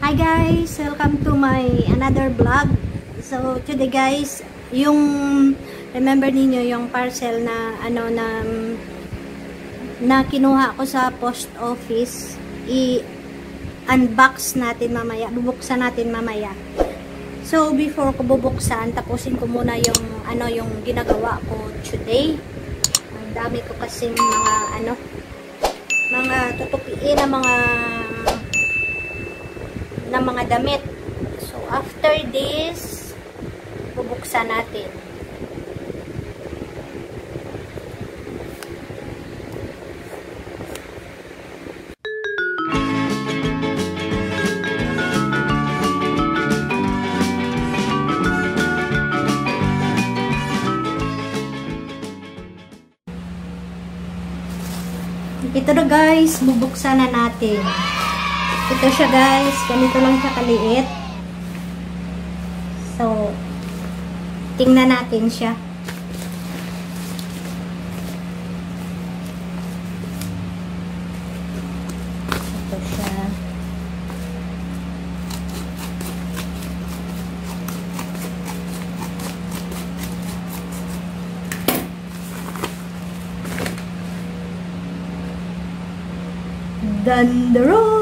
Hi guys! Welcome to my another vlog. So today guys, yung remember niyo yung parcel na na kinuha ko sa post office, i-unbox natin mamaya, bubuksan natin mamaya. So before ko bubuksan, tapusin ko muna yung yung ginagawa ko today. Ang dami ko kasing mga tutupiin na mga damit. So after this, bubuksan natin. Ito na guys, bubuksan na natin. Ito siya guys, ganito lang siya kaliit. So, tingnan natin siya. Ito siya. Dandaron!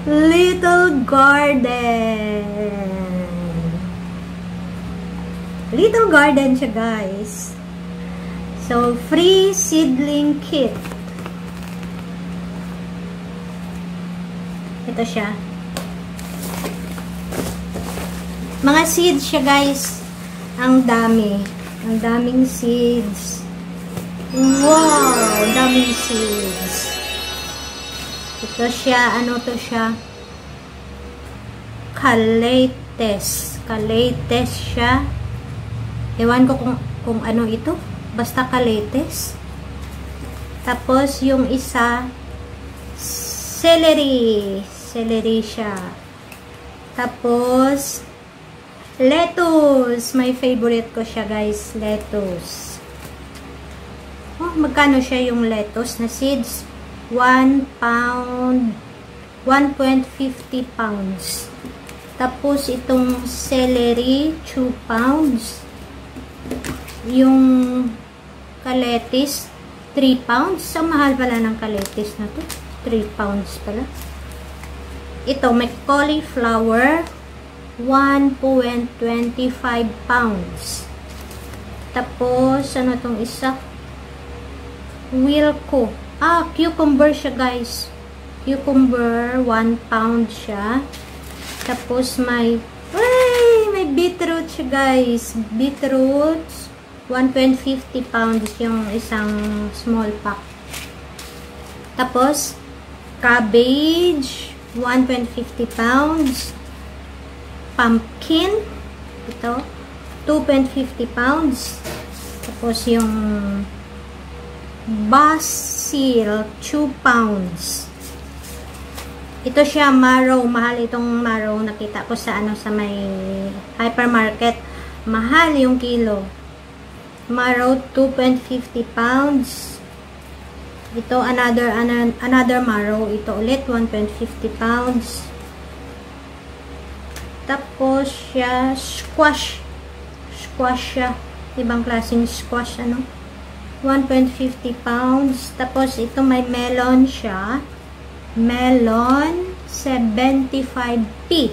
Little garden. Little garden siya guys. So, free seedling kit. Ito siya. Mga seeds siya guys. Ang dami. Ang daming seeds. Wow! Daming seeds. Ito siya, ano to siya? Calates. Calates siya. Ewan ko kung ano ito. Basta calates. Tapos, yung isa, celery. Celery siya. Tapos, lettuce. My favorite ko siya, guys. Lettuce. Oh, magkano siya yung lettuce na seeds? 1 pound, 1.50 pounds. Tapos, itong celery, 2 pounds. Yung kaletis, 3 pounds. Ang mahal pala ng kaletis na to. 3 pounds pala. Ito, may cauliflower, 1.25 pounds. Tapos, ano tong isa? Wilco. Cucumber siya guys. Cucumber, 1 pound siya. Tapos may beetroot siya guys. Beetroot, 1.50 pounds yung isang small pack. Tapos, cabbage, 1.50 pounds. Pumpkin, ito, 2.50 pounds. Tapos yung basil, 2 pounds. Ito siya, marrow. Mahal itong marrow. Nakita ko sa sa may hypermarket. Mahal yung kilo. Marrow, 2.50 pounds. Ito, another marrow. Ito ulit, 1.50 pounds. Tapos siya, squash. Squash siya. Ibang klaseng squash, 1.50 pounds. Tapos, ito may melon siya. Melon, 75p.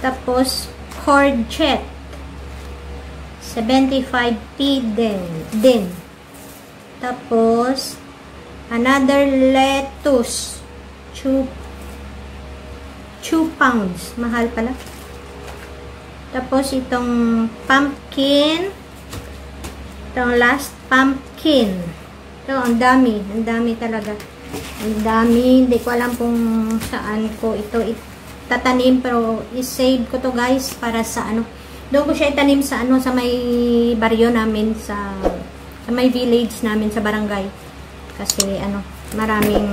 Tapos, courgette, 75p din. Tapos, another lettuce, 2 pounds. Mahal pala. Tapos, itong pumpkin, itong last pumpkin. Ito, ang dami. Ang dami talaga. Ang dami. Hindi ko alam kung saan ko ito itatanim. Pero, isave ko to guys para sa doon ko siya itanim sa sa may baryo namin. Sa may village namin sa barangay. Kasi, maraming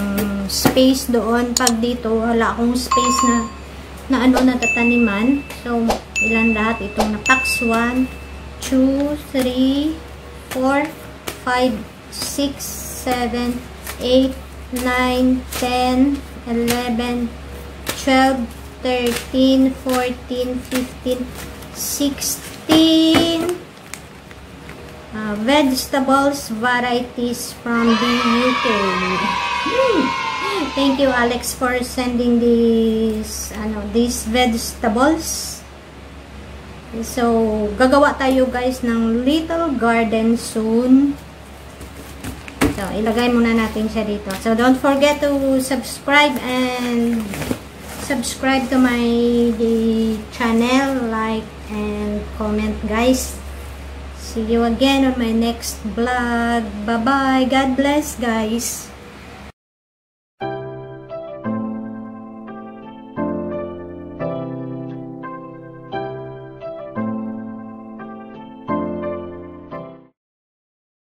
space doon. Pag dito, wala akong space na natataniman. So, ilan lahat? Itong na-packs 1, 2, 3, 4, 5, 6, 7, 8, 9, 10, 11, 12, 13, 14, 15, 16 vegetables varieties from the UK. Thank you, Alex, for sending these vegetables. So, gagawa tayo guys ng little garden soon. So, ilagay muna natin siya dito. So, don't forget to subscribe and subscribe to my channel, like and comment guys. See you again on my next vlog. Bye bye. God bless guys.